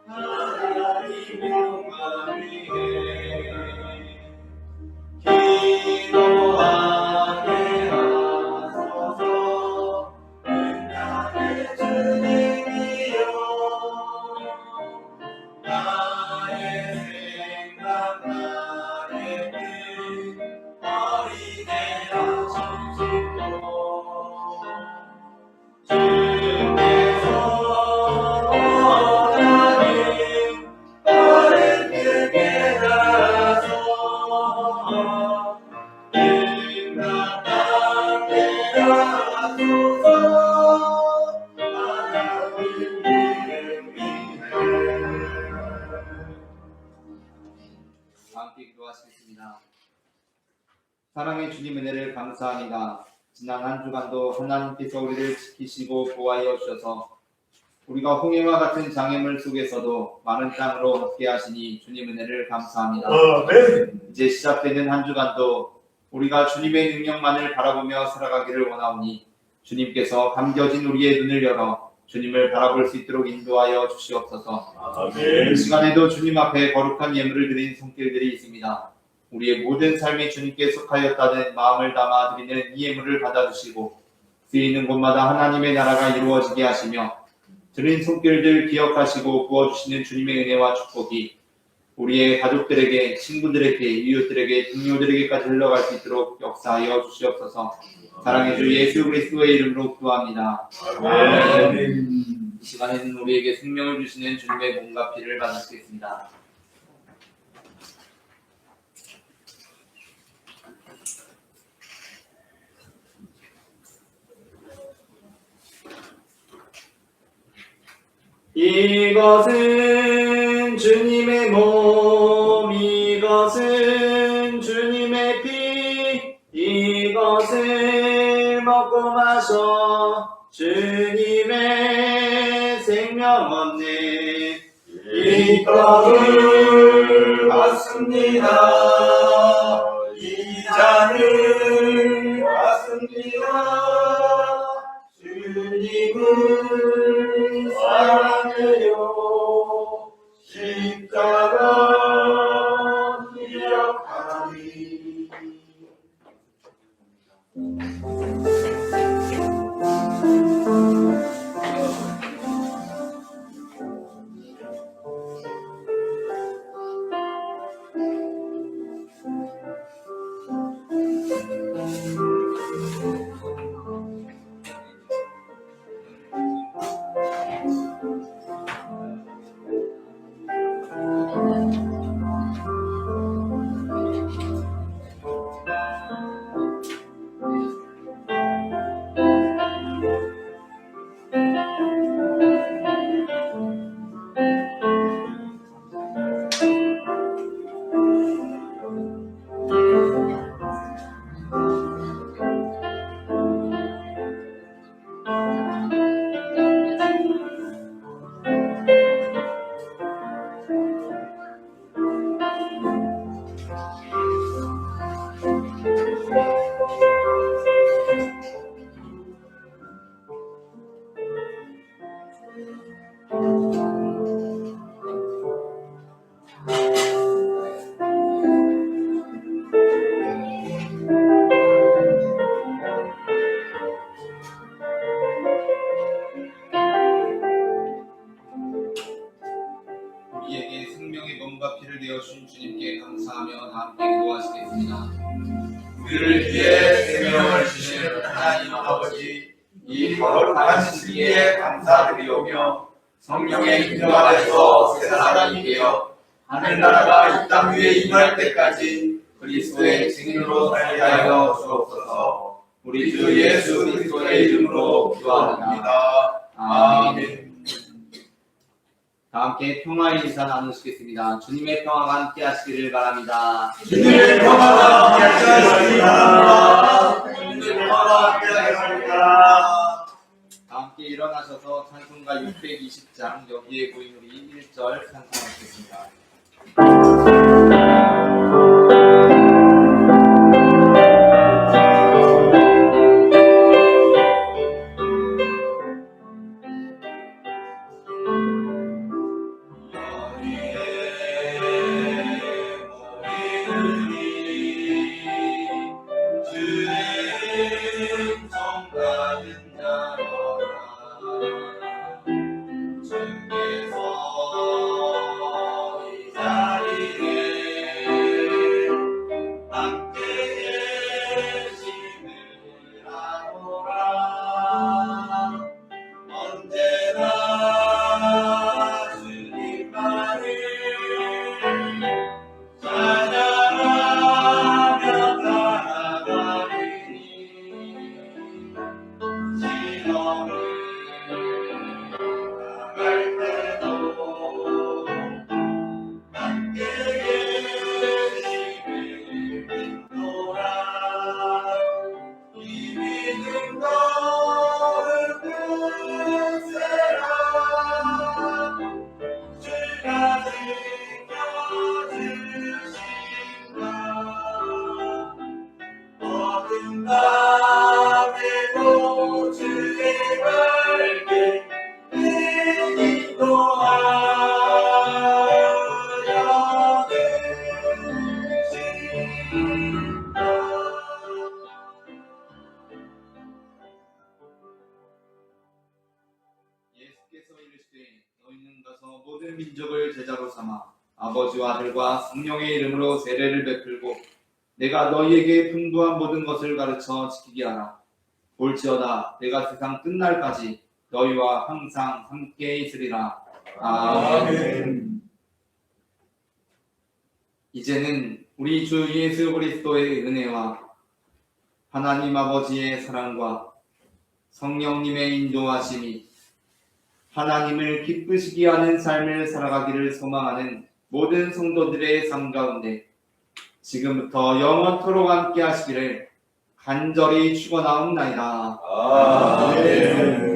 하나님 영광 위에 기도하게 하소서 은혜의 주님이여 나의 생각 나의 뜻 어리게 하시고 주께서 원하는 어른 크게 하소 인간답게 하소서 하나님 이름 위해 함께 기도하시겠습니다. 사랑의 주님 은혜를 감사합니다. 지난 한 주간도 하나님께서 우리를 지키시고 보호하여 주셔서 우리가 홍해와 같은 장애물 속에서도 마른 땅으로 걷게 하시니 주님 은혜를 감사합니다. 아멘. 이제 시작되는 한 주간도 우리가 주님의 능력만을 바라보며 살아가기를 원하오니 주님께서 감겨진 우리의 눈을 열어 주님을 바라볼 수 있도록 인도하여 주시옵소서. 아멘. 이 시간에도 주님 앞에 거룩한 예물을 드린 손길들이 있습니다. 우리의 모든 삶이 주님께 속하였다는 마음을 담아 드리는 이 예물을 받아주시고 쓰이는 곳마다 하나님의 나라가 이루어지게 하시며 드린 손길들 기억하시고 부어주시는 주님의 은혜와 축복이 우리의 가족들에게, 친구들에게, 이웃들에게, 동료들에게까지 흘러갈 수 있도록 역사하여 주시옵소서. 사랑해 주 예수 그리스도의 이름으로 기도합니다. 아멘. 이 시간에는 우리에게 생명을 주시는 주님의 몸과 피를 받으시겠습니다. 이것은 주님의 몸, 이것은 주님의 피, 이것을 먹고 마셔 주님의 생명 얻네. 이 떡을 받습니다. 이 잔을 받습니다. 주님을 사랑해요. 십자가 기억하리. 우리에게 생명의 몸과 피를 내어 주신 주님께 감사하며 다 함께 기도하시겠습니다. 우리를 위해 생명을 주시는 하나님 아버지, 이 거룩한 시기에 감사드리오며 성령의 인도 아래서 새 사람이 되어 하늘나라가 이 땅 위에 임할 때까지 그리스도의 증인으로 살게 하여 주옵소서. 우리 주 예수 그리스도의 이름으로 기도합니다. 아멘. 다 함께 평화의 인사 나누시겠습니다. 주님의 평화가 함께 하시기를 바랍니다. 주님의 평화가 함께하시기를 주님의 평화가 함께하시기를 다 함께 일어나셔서 찬송가 620장 여기에 보인 우리 1절 찬송하시겠습니다. 예수께서 이르시되 너희는 가서 모든 민족을 제자로 삼아 아버지와 아들과 성령의 이름으로 세례를 베풀고 내가 너희에게 분부한 모든 것을 가르쳐 지키게 하라. 볼지어다 내가 세상 끝날까지 너희와 항상 함께 있으리라. 아멘. 이제는 우리 주 예수 그리스도의 은혜와 하나님 아버지의 사랑과 성령님의 인도하심이 하나님을 기쁘시게 하는 삶을 살아가기를 소망하는 모든 성도들의 삶 가운데 지금부터 영원토록 함께 하시기를 간절히 축원하옵나이다. 아멘.